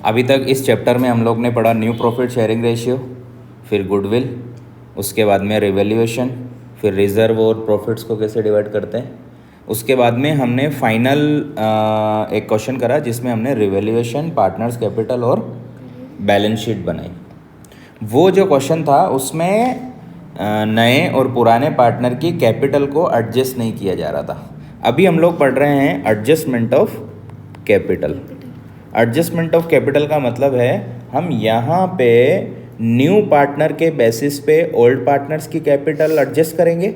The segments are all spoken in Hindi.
अभी तक इस चैप्टर में हम लोग ने पढ़ा न्यू प्रॉफिट शेयरिंग रेशियो, फिर गुडविल, उसके बाद में रिवैल्यूएशन, फिर रिजर्व और प्रॉफिट्स को कैसे डिवाइड करते हैं। उसके बाद में हमने फाइनल एक क्वेश्चन करा जिसमें हमने रिवैल्यूएशन, पार्टनर्स कैपिटल और बैलेंस शीट बनाई। वो जो क्वेश्चन था उसमें नए और पुराने पार्टनर की कैपिटल को एडजस्ट नहीं किया जा रहा था। अभी हम लोग पढ़ रहे हैं adjustment of capital. Adjustment of capital का मतलब है हम यहाँ पे न्यू पार्टनर के बेसिस पे ओल्ड पार्टनर्स की कैपिटल एडजस्ट करेंगे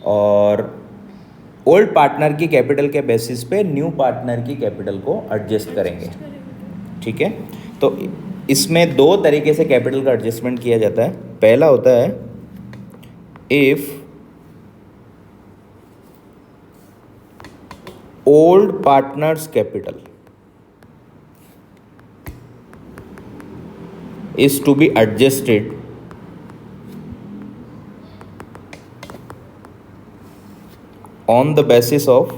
और ओल्ड पार्टनर की कैपिटल के बेसिस पे न्यू पार्टनर की कैपिटल को एडजस्ट करेंगे। ठीक है, तो इसमें दो तरीके से कैपिटल का एडजस्टमेंट किया जाता है। पहला होता है if old partners capital is to be adjusted on the basis of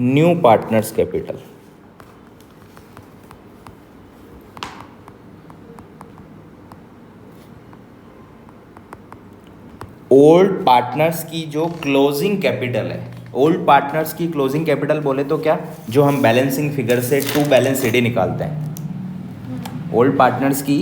new partners capital। Old partners की जो क्लोजिंग कैपिटल है, ओल्ड पार्टनर्स की क्लोजिंग कैपिटल बोले तो क्या, जो हम बैलेंसिंग फिगर से टू बैलेंस सीडी निकालते हैं। ओल्ड पार्टनर्स की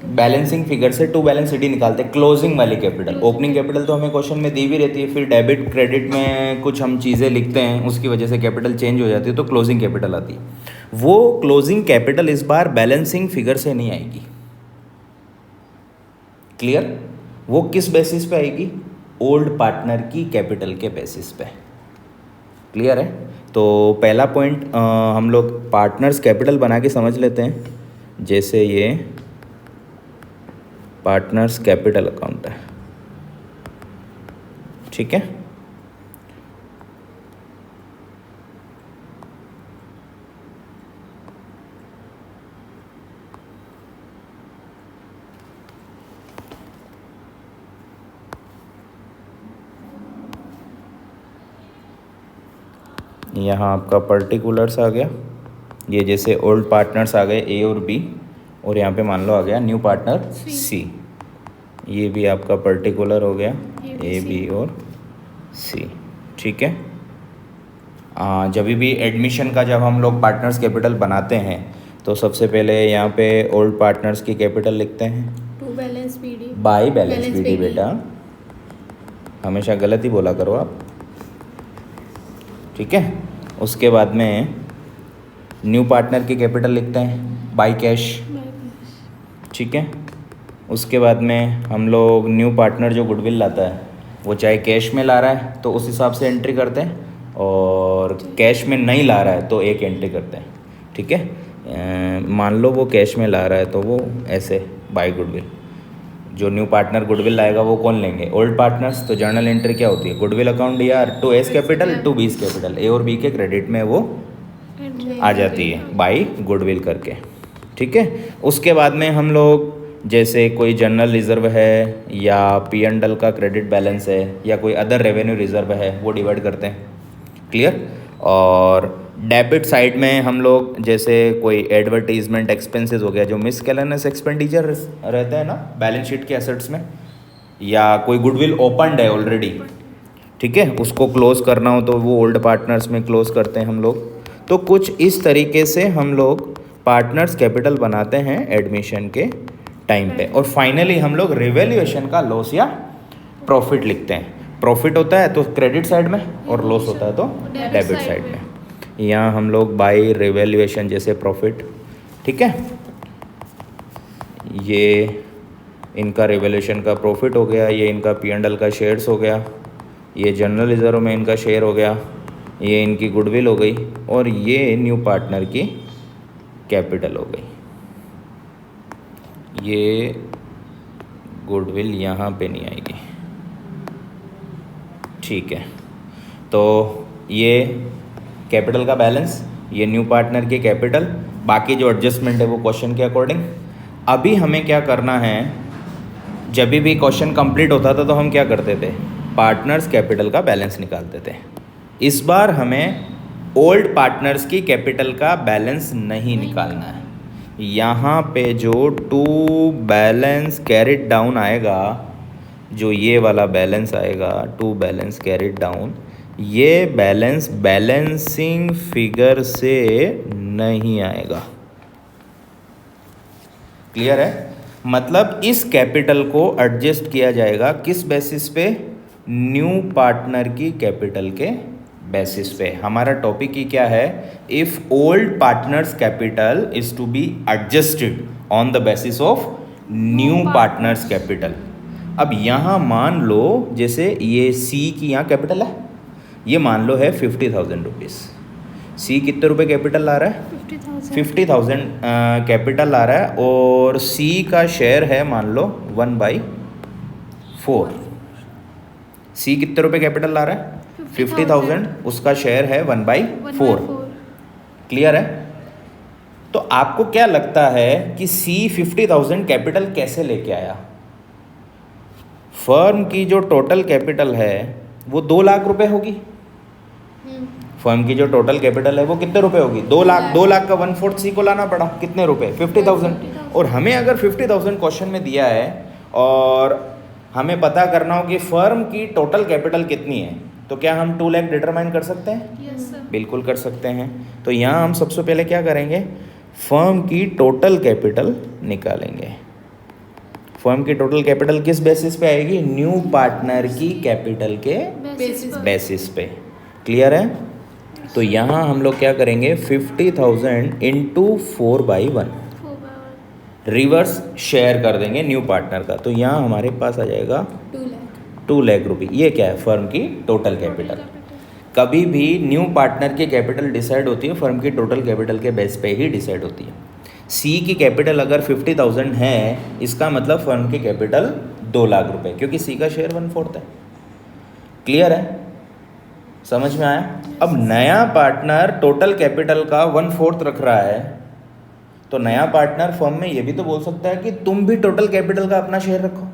बैलेंसिंग फिगर से टू बैलेंस सीडी निकालते हैं, क्लोजिंग वाली कैपिटल। ओपनिंग कैपिटल तो हमें क्वेश्चन में दी भी रहती है, फिर डेबिट क्रेडिट में कुछ हम चीज़ें लिखते हैं, उसकी वजह से कैपिटल चेंज हो जाती है तो क्लोजिंग कैपिटल आती है। वो क्लोजिंग कैपिटल इस बार बैलेंसिंग फिगर से नहीं आएगी। क्लियर? वो किस बेसिस पे आएगी? ओल्ड पार्टनर की कैपिटल के बेसिस पे। क्लियर है? तो पहला पॉइंट हम लोग पार्टनर्स कैपिटल बना के समझ लेते हैं। जैसे ये पार्टनर्स कैपिटल अकाउंट है, ठीक है। यहाँ आपका पर्टिकुलर्स आ गया, ये जैसे ओल्ड पार्टनर्स आ गए ए और बी, और यहाँ पे मान लो आ गया न्यू पार्टनर सी। ये भी आपका पर्टिकुलर हो गया ए बी और सी, ठीक है। जब भी एडमिशन का जब हम लोग पार्टनर्स कैपिटल बनाते हैं तो सबसे पहले यहाँ पे ओल्ड पार्टनर्स की कैपिटल लिखते हैं to balance PD by balance PD. बेटा हमेशा गलत ही बोला करो आप, ठीक है। उसके बाद में न्यू पार्टनर की कैपिटल लिखते हैं बाय कैश, ठीक है। उसके बाद में हम लोग न्यू पार्टनर जो गुडविल लाता है वो चाहे कैश में ला रहा है तो उस हिसाब से एंट्री करते हैं, और कैश में नहीं ला रहा है तो एक एंट्री करते हैं, ठीक है। मान लो वो कैश में ला रहा है तो वो ऐसे बाय गुडविल। जो न्यू पार्टनर गुडविल लाएगा वो कौन लेंगे? Old partners. तो जर्नल एंट्री क्या होती है? गुडविल अकाउंट या to S capital to B's capital, A और बी के क्रेडिट में वो आ जाती है बाय गुडविल करके, ठीक है। उसके बाद में हम लोग जैसे कोई जनरल रिजर्व है या पी एंड एल का क्रेडिट बैलेंस है या कोई अदर रेवेन्यू रिजर्व है वो डिवाइड करते हैं। क्लियर? और डेबिट साइड में हम लोग जैसे कोई एडवर्टीजमेंट एक्सपेंसेस हो गया, जो मिसकेलेनियस एक्सपेंडिचर रहते हैं ना बैलेंस शीट के एसेट्स में, या कोई गुडविल ओपनड है ऑलरेडी, ठीक है, उसको क्लोज करना हो तो वो ओल्ड पार्टनर्स में क्लोज करते हैं हम लोग। तो कुछ इस तरीके से हम लोग पार्टनर्स कैपिटल बनाते हैं एडमिशन के टाइम पे। और फाइनली हम लोग रिवैल्यूएशन का लॉस या प्रॉफिट लिखते हैं। प्रॉफिट होता है तो क्रेडिट साइड में और लॉस होता है तो डेबिट साइड में। यहाँ हम लोग बाय रिवैल्यूएशन जैसे प्रॉफिट, ठीक है, ये इनका रिवैल्यूएशन का प्रॉफिट हो गया, ये इनका पी एंड एल का शेयर्स हो गया, ये जनरल रिजर्व में इनका शेयर हो गया, ये इनकी गुडविल हो गई, और ये न्यू पार्टनर की कैपिटल हो गई। ये गुडविल यहाँ पे नहीं आएगी, ठीक है। तो ये कैपिटल का बैलेंस, ये न्यू पार्टनर की कैपिटल, बाकी जो एडजस्टमेंट है वो क्वेश्चन के अकॉर्डिंग। अभी हमें क्या करना है, जब भी क्वेश्चन कंप्लीट होता था तो हम क्या करते थे? पार्टनर्स कैपिटल का बैलेंस निकालते थे। इस बार हमें ओल्ड पार्टनर्स की कैपिटल का बैलेंस नहीं निकालना है। यहाँ पे जो टू बैलेंस कैरिड डाउन आएगा, जो ये वाला बैलेंस आएगा टू बैलेंस कैरिड डाउन, ये बैलेंस बैलेंसिंग फिगर से नहीं आएगा। क्लियर है? मतलब इस कैपिटल को एडजस्ट किया जाएगा किस बेसिस पे? न्यू पार्टनर की कैपिटल के बेसिस पे। हमारा टॉपिक ही क्या है? If old partners capital is to be adjusted on the basis of new partners capital. अब यहाँ मान लो जैसे ये सी की यहाँ कैपिटल है, ये मान लो है 50,000 रुपीज़। सी कितने रुपए कैपिटल ला रहा है? 50,000 कैपिटल ला रहा है और सी का शेयर है मान लो 1/4। सी कितने रुपए कैपिटल ला रहा है? 50,000, उसका शेयर है 1/4। क्लियर है? तो आपको क्या लगता है कि सी 50,000 कैपिटल कैसे लेके आया? फर्म की जो टोटल कैपिटल है वो 2 लाख रुपए होगी। फर्म की जो टोटल कैपिटल है वो कितने रुपए होगी? 2 लाख। 2 लाख का 1/4 सी को लाना पड़ा, कितने रुपए? 50,000। और हमें अगर 50,000 क्वेश्चन में दिया है और हमें पता करना हो कि फर्म की टोटल कैपिटल कितनी है, तो क्या हम 2 लाख डिटरमाइन कर सकते हैं? Yes sir. बिल्कुल कर सकते हैं। तो यहाँ हम सबसे पहले क्या करेंगे? फर्म की टोटल कैपिटल निकालेंगे। फर्म की टोटल कैपिटल किस बेसिस पे आएगी? न्यू पार्टनर की कैपिटल के बेसिस पे। क्लियर है? तो यहाँ हम लोग क्या करेंगे? 50,000 इंटू 4/1 रिवर्स शेयर कर देंगे न्यू पार्टनर का। तो यहाँ हमारे पास आ जाएगा 2 लाख रुपये। ये क्या है? फर्म की टोटल कैपिटल। कभी भी न्यू पार्टनर की कैपिटल डिसाइड होती है फर्म की टोटल कैपिटल के बेस पे ही डिसाइड होती है। सी की कैपिटल अगर 50,000 है, इसका मतलब फर्म की कैपिटल 2 लाख रुपए, क्योंकि सी का शेयर 1/4 है। क्लियर है? समझ में आया? अब नया पार्टनर टोटल कैपिटल का 1/4 रख रहा है, तो नया पार्टनर फर्म में ये भी तो बोल सकता है कि तुम भी टोटल कैपिटल का अपना शेयर रखो।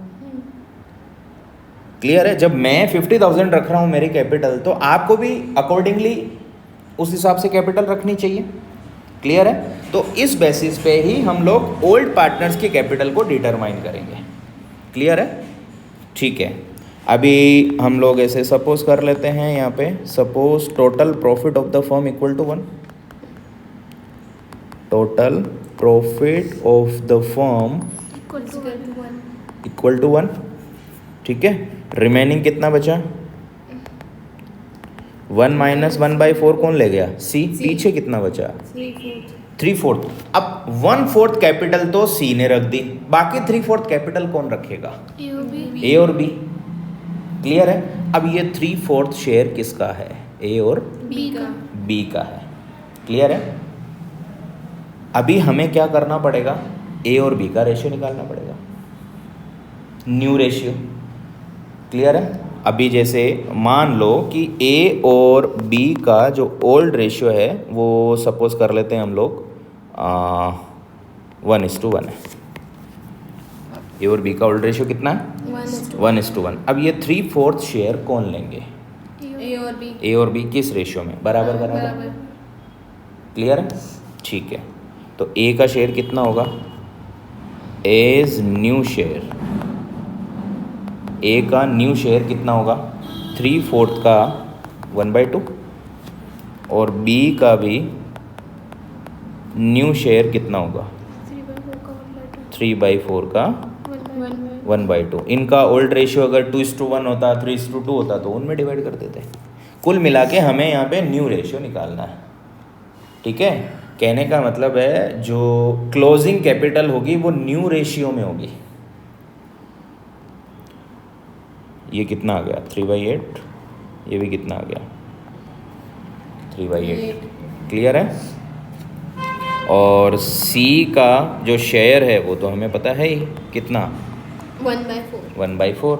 क्लियर है? जब मैं 50,000 रख रहा हूँ मेरी कैपिटल, तो आपको भी अकॉर्डिंगली उस हिसाब से कैपिटल रखनी चाहिए। क्लियर है? तो इस बेसिस पे ही हम लोग ओल्ड पार्टनर्स की कैपिटल को डिटरमाइन करेंगे। क्लियर है? ठीक है। अभी हम लोग ऐसे सपोज कर लेते हैं, यहाँ पे suppose total profit of the firm equal to 1। Total profit of the firm equal to 1। ठीक है? रिमेनिंग कितना बचा? 1 माइनस 1/4 कौन ले गया? सी। पीछे कितना बचा? 3/4। अब 1/4 कैपिटल तो सी ने रख दी, बाकी 3/4 कैपिटल कौन रखेगा? ए और बी। क्लियर है? अब ये 3/4 शेयर किसका है? ए और बी का है। क्लियर है? अभी हमें क्या करना पड़ेगा? ए और बी का रेशियो निकालना पड़ेगा, न्यू रेशियो। क्लियर है? अभी जैसे मान लो कि ए और बी का जो ओल्ड रेशियो है वो सपोज कर लेते हैं हम लोग 1:1 है। ए और बी का ओल्ड रेशियो कितना है? 1:1। अब ये 3/4 शेयर कौन लेंगे? ए और बी किस रेशियो में? बराबर। क्लियर है? ठीक है। तो ए का शेयर कितना होगा? As new share. ए का न्यू शेयर कितना होगा? 3/4 का 1/2 और बी का भी न्यू शेयर कितना होगा? 3/4 का 1/2। इनका ओल्ड रेशियो अगर 2:1 होता, 3:2 होता तो उनमें डिवाइड कर देते। कुल मिला के हमें यहाँ पे न्यू रेशियो निकालना है। ठीक है? कहने का मतलब है जो क्लोजिंग कैपिटल होगी वो न्यू रेशियो में होगी। ये कितना आ गया? 3/8। ये भी कितना आ गया? 3/8। क्लियर है? और सी का जो शेयर है वो तो हमें पता है ही, कितना? 1/4।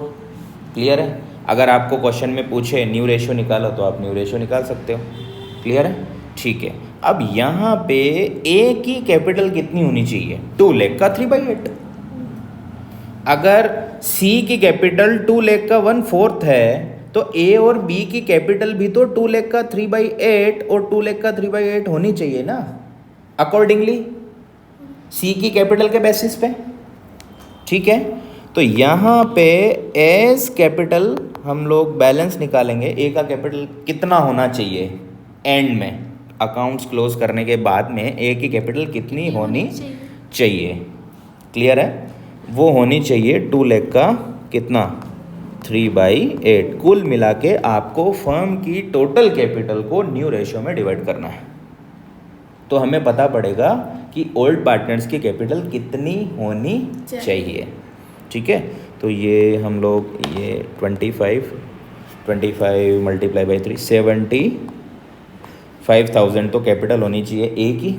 क्लियर है? अगर आपको क्वेश्चन में पूछे न्यू रेशियो निकालो तो आप न्यू रेशियो निकाल सकते हो। क्लियर है? ठीक है। अब यहाँ पे ए की कैपिटल कितनी होनी चाहिए? 2 लाख का 3/8। अगर सी की कैपिटल 2 लाख का 1/4 है तो ए और बी की कैपिटल भी तो 2 लाख का 3/8 और 2 लाख का 3/8 होनी चाहिए ना अकॉर्डिंगली सी की कैपिटल के बेसिस पे। ठीक है, तो यहाँ पे एज कैपिटल हम लोग बैलेंस निकालेंगे, ए का कैपिटल कितना होना चाहिए एंड में, अकाउंट्स क्लोज करने के बाद में ए की कैपिटल कितनी होनी चाहिए। क्लियर है, वो होनी चाहिए 2 लाख का कितना 3/8। कुल मिला के आपको फर्म की टोटल कैपिटल को न्यू रेशियो में डिवाइड करना है, तो हमें पता पड़ेगा कि ओल्ड पार्टनर्स की कैपिटल कितनी होनी चाहिए। ठीक है, तो ये हम लोग ये 25 मल्टीप्लाई बाई 3 75,000 तो कैपिटल होनी चाहिए ए की,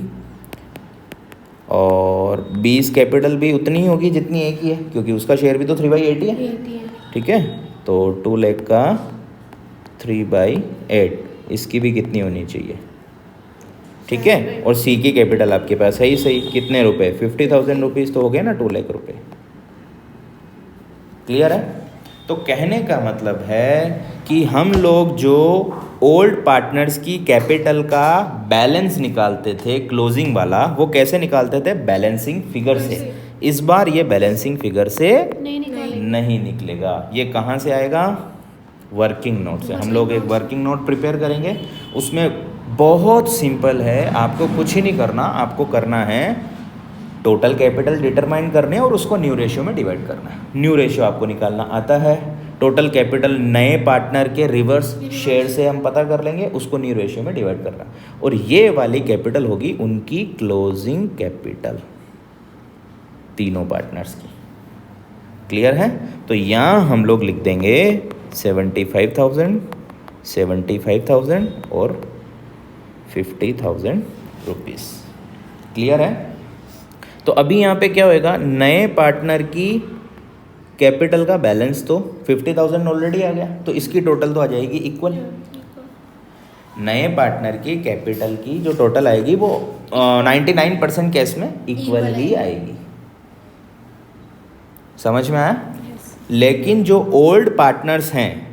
और 20 कैपिटल भी उतनी ही होगी जितनी ए की है, क्योंकि उसका शेयर भी तो 3/8 ही है। ठीक है, तो 2 लाख का 3/8 इसकी भी कितनी होनी चाहिए। ठीक है, और सी की कैपिटल आपके पास है ही सही, कितने रुपए 50,000 रुपीज़ तो हो गए ना 2 लाख रुपए। क्लियर है, तो कहने का मतलब है कि हम लोग जो ओल्ड पार्टनर्स की कैपिटल का बैलेंस निकालते थे क्लोजिंग वाला, वो कैसे निकालते थे, बैलेंसिंग फिगर से। इस बार ये बैलेंसिंग फिगर से नहीं निकलेगा, ये कहाँ से आएगा, वर्किंग नोट से। हम लोग एक वर्किंग नोट प्रिपेयर करेंगे, उसमें बहुत सिंपल है, आपको कुछ ही नहीं करना, आपको करना है टोटल कैपिटल डिटरमाइन करने और उसको न्यू रेशियो में डिवाइड करना है। न्यू रेशियो आपको निकालना आता है, टोटल कैपिटल नए पार्टनर के रिवर्स शेयर से हम पता कर लेंगे, उसको न्यू रेशियो में डिवाइड करना, और ये वाली कैपिटल होगी उनकी क्लोजिंग कैपिटल तीनों पार्टनर्स की। क्लियर है, तो यहाँ हम लोग लिख देंगे 75,000 और 50,000 रुपीज़। क्लियर है, तो अभी यहाँ पे क्या होएगा, नए पार्टनर की कैपिटल का बैलेंस तो 50,000 ऑलरेडी आ गया, तो इसकी टोटल तो आ जाएगी इक्वल। नए पार्टनर की कैपिटल की जो टोटल आएगी वो 99% केस में इक्वली आएगी। समझ में आया? लेकिन जो ओल्ड पार्टनर्स हैं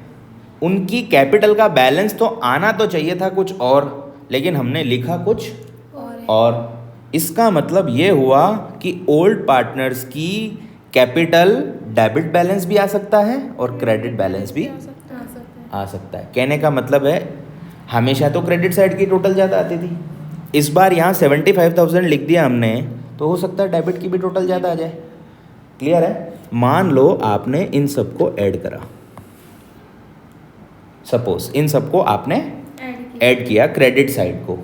उनकी कैपिटल का बैलेंस तो आना तो चाहिए था कुछ और, लेकिन हमने लिखा कुछ और। इसका मतलब ये हुआ कि ओल्ड पार्टनर्स की कैपिटल डेबिट बैलेंस भी आ सकता है और क्रेडिट बैलेंस भी आ सकता है। कहने का मतलब है हमेशा तो क्रेडिट साइड की टोटल ज़्यादा आती थी, इस बार यहाँ 75,000 लिख दिया हमने, तो हो सकता है डेबिट की भी टोटल ज़्यादा आ जाए। क्लियर है, मान लो आपने इन सबको ऐड करा, सपोज इन सबको आपने ऐड किया क्रेडिट साइड को,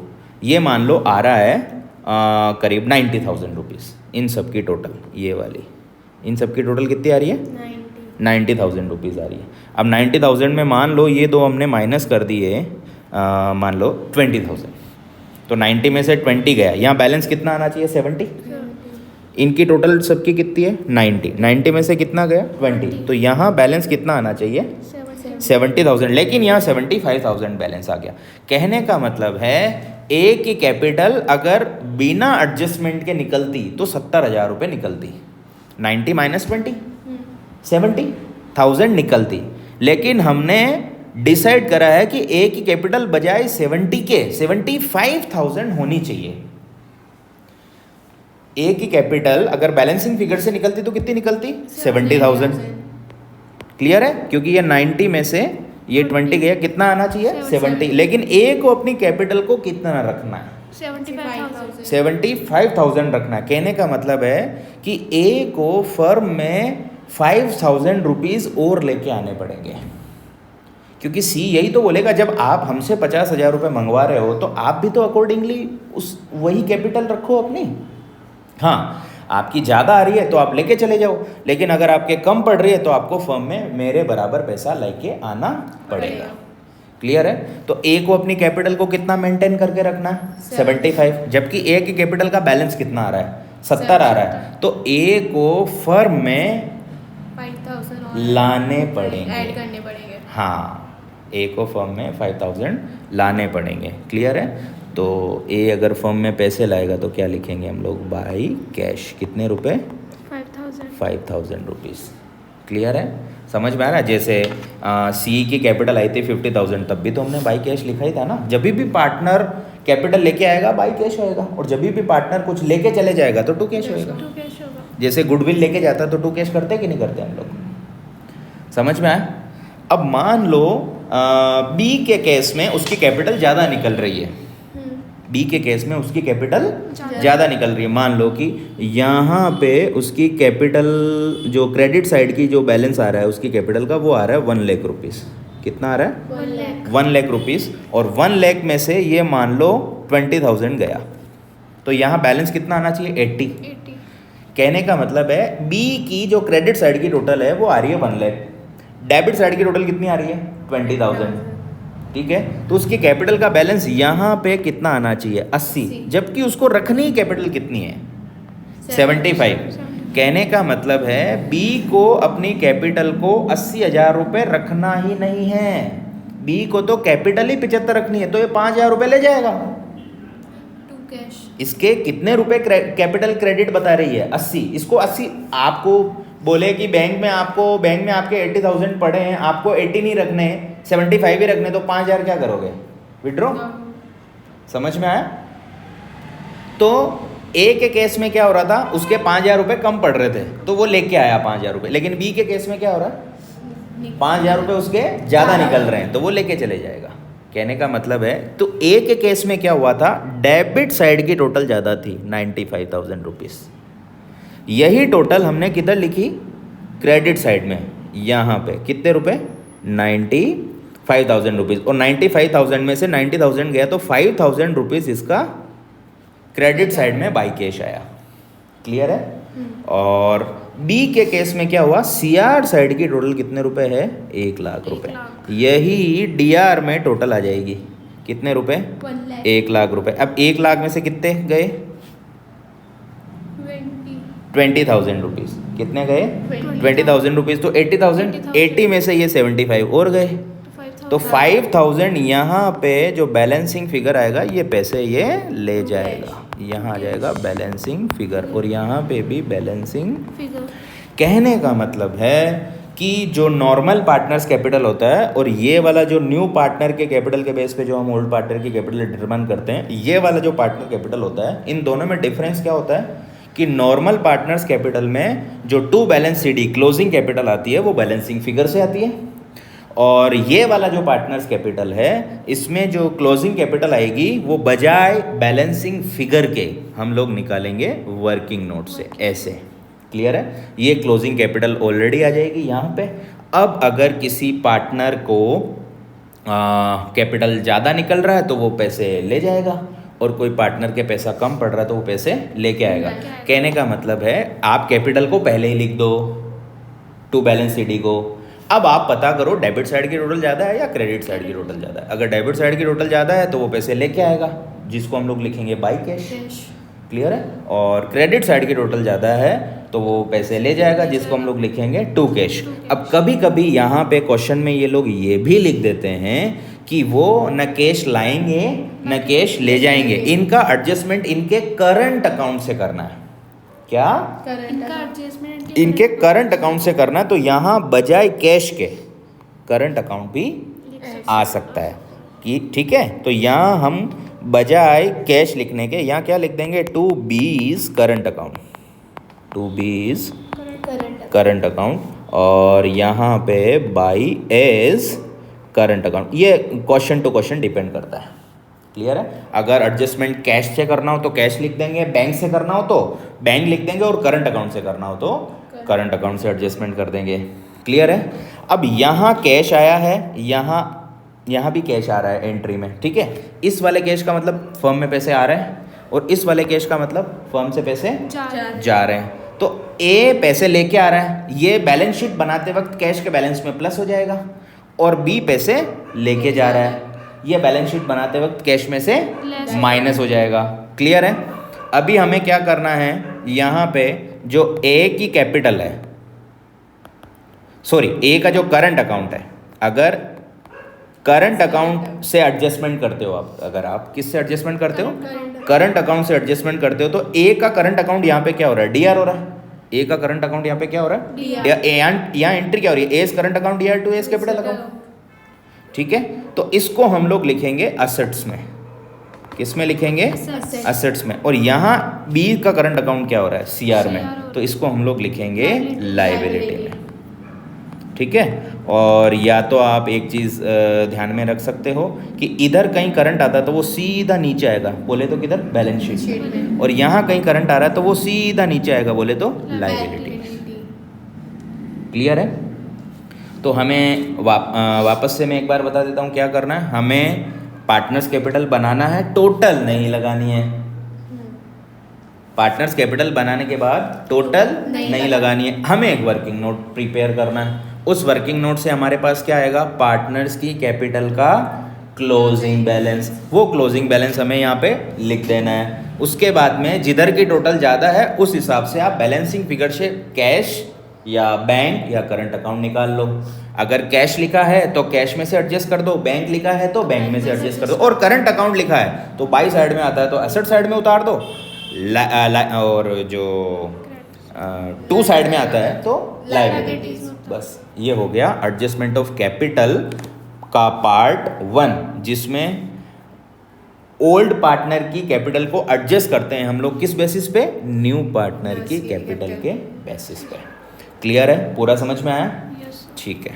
ये मान लो आ रहा है करीब 90,000 रुपीज़ इन सब की टोटल, ये वाली इन सब की टोटल कितनी आ रही है 90,000 रुपीज़ आ रही है। अब 90,000 में मान लो ये दो हमने माइनस कर दिए, मान लो 20,000, तो 90 में से 20 गया, यहाँ बैलेंस कितना आना चाहिए 70। इनकी टोटल सबकी कितनी है 90 में से कितना गया 20, तो यहाँ बैलेंस कितना आना चाहिए 70,000, लेकिन यहाँ 75,000 बैलेंस आ गया। कहने का मतलब है ए की कैपिटल अगर बिना एडजस्टमेंट के निकलती तो 70,000 रुपये निकलती, 90 माइनस 20 70,000 निकलती, लेकिन हमने डिसाइड करा है कि ए की कैपिटल बजाय 70 के 75,000 होनी चाहिए। ए की कैपिटल अगर बैलेंसिंग फिगर से निकलती तो कितनी निकलती 70,000। क्लियर है, क्योंकि ये 90 में से ये 20 गया, कितना आना चाहिए 70, लेकिन ए को अपनी कैपिटल को कितना रखना है 75,000 रखना है। कहने का मतलब है कि ए को फर्म में 5,000 रुपीज़ और लेके आने पड़ेंगे, क्योंकि सी यही तो बोलेगा जब आप हमसे 50,000 रुपये मंगवा रहे हो तो आप भी तो अकॉर्डिंगली उस वही कैपिटल रखो अपनी। हाँ, आपकी ज़्यादा आ रही है तो आप लेके चले जाओ, लेकिन अगर आपके कम पड़ रही है तो आपको फर्म में मेरे बराबर पैसा लेके आना पड़ेगा। क्लियर है, तो ए को अपनी कैपिटल को कितना मेंटेन करके रखना है 75, जबकि ए की कैपिटल का बैलेंस कितना आ रहा है 70 आ रहा है, तो ए को फर्म में 5,000 लाने पड़ेंगे, ऐड करने पड़ेंगे। हाँ, ए को फर्म में 5,000 लाने पड़ेंगे। क्लियर है, तो ए अगर फर्म में पैसे लाएगा तो क्या लिखेंगे हम लोग बाई कैश, कितने रुपए 5,000 रुपीज़। क्लियर है, समझ में आ रहा है? जैसे सी की कैपिटल आई थी 50,000, तब भी तो हमने बाई कैश लिखा ही था ना। जब भी पार्टनर कैपिटल लेके आएगा बाई कैश होएगा, और जब भी पार्टनर कुछ लेके चले जाएगा तो टू कैश होएगा। जैसे गुडविल लेके जाता है तो टू कैश करते कि नहीं करते हम लोग? समझ में आया? अब मान लो बी के केस में उसकी कैपिटल ज़्यादा निकल रही है, बी के केस में उसकी कैपिटल ज़्यादा निकल रही है। मान लो कि यहाँ पे उसकी कैपिटल जो क्रेडिट साइड की जो बैलेंस आ रहा है उसकी कैपिटल का, वो आ रहा है 1 लाख रुपीज़। कितना आ रहा है? 1 लाख रुपीज़। और 1 लाख में से ये मान लो 20,000 गया, तो यहाँ बैलेंस कितना आना चाहिए? 80। कहने का मतलब है बी की जो क्रेडिट साइड की टोटल है वो आ रही है 1 लाख, डेबिट साइड की टोटल कितनी आ रही है? 20,000। ठीक है, तो उसकी कैपिटल का बैलेंस यहाँ पे कितना आना चाहिए? 80, जबकि उसको रखनी कैपिटल कितनी है? 75। कहने का मतलब है बी को अपनी कैपिटल को 80,000 रुपये रखना ही नहीं है, बी को तो कैपिटल ही 75 रखनी है, तो ये 5,000 रुपये ले जाएगा। इसके कितने रुपए कैपिटल क्रेडिट बता रही है? 80। इसको 80, आपको बोले कि बैंक में आपके 80,000 पड़े हैं, आपको 80 नहीं रखने, 75 ही रखने, तो 5,000 क्या करोगे? विड्रॉ। समझ में आया? तो ए के केस में क्या हो रहा था? उसके 5,000 रुपये कम पड़ रहे थे तो वो लेके आया 5,000 रुपये, लेकिन बी के केस में क्या हो रहा है? 5,000 रुपये उसके ज़्यादा निकल रहे हैं तो वो लेके चले जाएगा। कहने का मतलब है, तो ए के केस में क्या हुआ था? डेबिट साइड की टोटल ज़्यादा थी 95,000 रुपीज़। यही टोटल हमने किधर लिखी? क्रेडिट साइड में। यहाँ पे कितने रुपए? 95,000 रुपीज़। और 95,000 में से 90,000 गया तो 5,000 रुपीज़ इसका क्रेडिट साइड में बाई कैश आया। क्लियर है? और बी के केस में क्या हुआ? सीआर साइड की टोटल कितने रुपए है? 1 लाख रुपए। यही डीआर में टोटल आ जाएगी कितने रुपए? 1 लाख रुपए। अब 1 लाख में से कितने गए? 20,000 रुपीज़। कितने गए? 20,000 रुपीज़। तो 80,000, 80 में से ये 75 और गए, तो 5,000 यहाँ पे जो बैलेंसिंग फिगर आएगा ये पैसे ये ले जाएगा। यहाँ आ जाएगा बैलेंसिंग फिगर, और यहाँ पे भी बैलेंसिंग फिगर। कहने का मतलब है कि जो नॉर्मल पार्टनर्स कैपिटल होता है और ये वाला जो न्यू पार्टनर के कैपिटल के बेस पे जो हम ओल्ड पार्टनर की कैपिटल डिटरमाइन करते हैं, ये वाला जो पार्टनर कैपिटल होता है, इन दोनों में डिफरेंस क्या होता है कि नॉर्मल पार्टनर्स कैपिटल में जो to balance C D closing capital आती है वो बैलेंसिंग फिगर से आती है, और ये वाला जो पार्टनर्स कैपिटल है इसमें जो क्लोजिंग कैपिटल आएगी वो बजाय बैलेंसिंग फिगर के हम लोग निकालेंगे वर्किंग नोट से, ऐसे। क्लियर है? ये क्लोजिंग कैपिटल ऑलरेडी आ जाएगी यहाँ पे। अब अगर किसी पार्टनर को कैपिटल ज़्यादा निकल रहा है तो वो पैसे ले जाएगा, और कोई पार्टनर के पैसा कम पड़ रहा है तो वो पैसे लेके आएगा। कहने का मतलब है आप कैपिटल को पहले ही लिख दो टू बैलेंस सीडी को। अब आप पता करो डेबिट साइड की टोटल ज़्यादा है या क्रेडिट साइड की टोटल ज़्यादा है। अगर डेबिट साइड की टोटल ज़्यादा है तो वो पैसे लेके आएगा, जिसको हम लोग लिखेंगे बाई कैश। क्लियर है? और क्रेडिट साइड की टोटल ज़्यादा है तो वो पैसे ले जाएगा, जिसको हम लोग लिखेंगे टू कैश। अब कभी कभी यहाँ पे क्वेश्चन में ये लोग ये भी लिख देते हैं कि वो न कैश लाएंगे न कैश ले जाएंगे, इनका एडजस्टमेंट इनके करंट अकाउंट से करना है। क्या? इनके करंट अकाउंट से करना है, तो यहाँ बजाय कैश के करंट अकाउंट भी आ सकता है कि ठीक है। तो यहाँ हम बजाय कैश लिखने के यहाँ क्या लिख देंगे? टू बीज करंट अकाउंट, टू बीज करंट अकाउंट, और यहाँ पे बाई एज करंट अकाउंट। ये क्वेश्चन टू क्वेश्चन डिपेंड करता है। क्लियर है? अगर एडजस्टमेंट कैश से करना हो तो कैश लिख देंगे, बैंक से करना हो तो बैंक लिख देंगे, और करंट अकाउंट से करना हो तो करंट अकाउंट से एडजस्टमेंट कर देंगे। क्लियर है? अब यहाँ कैश आया है, यहाँ भी कैश आ रहा है एंट्री में, ठीक है। इस वाले कैश का मतलब फर्म में पैसे आ रहे हैं, और इस वाले कैश का मतलब फर्म से पैसे जा रहे हैं। तो ए पैसे लेके आ रहा है, ये बैलेंस शीट बनाते वक्त कैश के बैलेंस में प्लस हो जाएगा, और बी पैसे लेके जा रहा है, ये बैलेंस शीट बनाते वक्त कैश में से माइनस हो जाएगा। क्लियर है? अभी हमें क्या करना है, यहाँ पे जो ए की कैपिटल है, सॉरी ए का जो करंट अकाउंट है, अगर करंट अकाउंट से एडजस्टमेंट करते हो आप, अगर आप किससे एडजस्टमेंट करते हो? करंट अकाउंट से एडजस्टमेंट करते हो, तो ए का करंट अकाउंट यहाँ पे क्या हो रहा है? डीआर हो रहा है। ए का करंट अकाउंट यहाँ पे क्या हो रहा है, DR. यहाँ एंट्री क्या हो रही है, S current account DR to S capital account, ठीक है। तो इसको हम लोग लिखेंगे असेट्स में, किस में लिखेंगे, Assets. असेट्स में। और यहाँ बी का करंट अकाउंट क्या हो रहा है, सीआर में, CR तो इसको हम लोग लिखेंगे Liability. लाइबिलिटी में, ठीक है। और या तो आप एक चीज़ ध्यान में रख सकते हो कि इधर कहीं करंट आता है तो वो सीधा नीचे आएगा, बोले तो किधर, बैलेंस शीट में। और यहाँ कहीं करंट आ रहा है तो वो सीधा नीचे आएगा, बोले तो लाइबिलिटी। क्लियर है। तो हमें वापस से मैं एक बार बता देता हूँ क्या करना है। हमें पार्टनर्स कैपिटल बनाना है, टोटल नहीं लगानी है। पार्टनर्स कैपिटल बनाने के बाद टोटल नहीं लगानी है। हमें एक वर्किंग नोट प्रिपेयर करना है। उस वर्किंग नोट से हमारे पास क्या आएगा, पार्टनर्स की कैपिटल का क्लोजिंग बैलेंस। वो क्लोजिंग बैलेंस हमें यहाँ पे लिख देना है। उसके बाद में जिधर की टोटल ज़्यादा है उस हिसाब से आप बैलेंसिंग फिगर से कैश या बैंक या करंट अकाउंट निकाल लो। अगर कैश लिखा है तो कैश में से एडजस्ट कर दो, बैंक लिखा है तो बैंक में से एडजस्ट कर दो, और करंट अकाउंट लिखा है तो बाई साइड में आता है तो एसेट साइड में उतार दो, और जो टू साइड में आता है तो लायबिलिटीज। बस ये हो गया एडजस्टमेंट ऑफ कैपिटल का पार्ट 1, जिसमें ओल्ड पार्टनर की कैपिटल को एडजस्ट करते हैं हम लोग, किस बेसिस पे, न्यू पार्टनर की कैपिटल के बेसिस पे। क्लियर है, पूरा समझ में आया, Yes. ठीक है।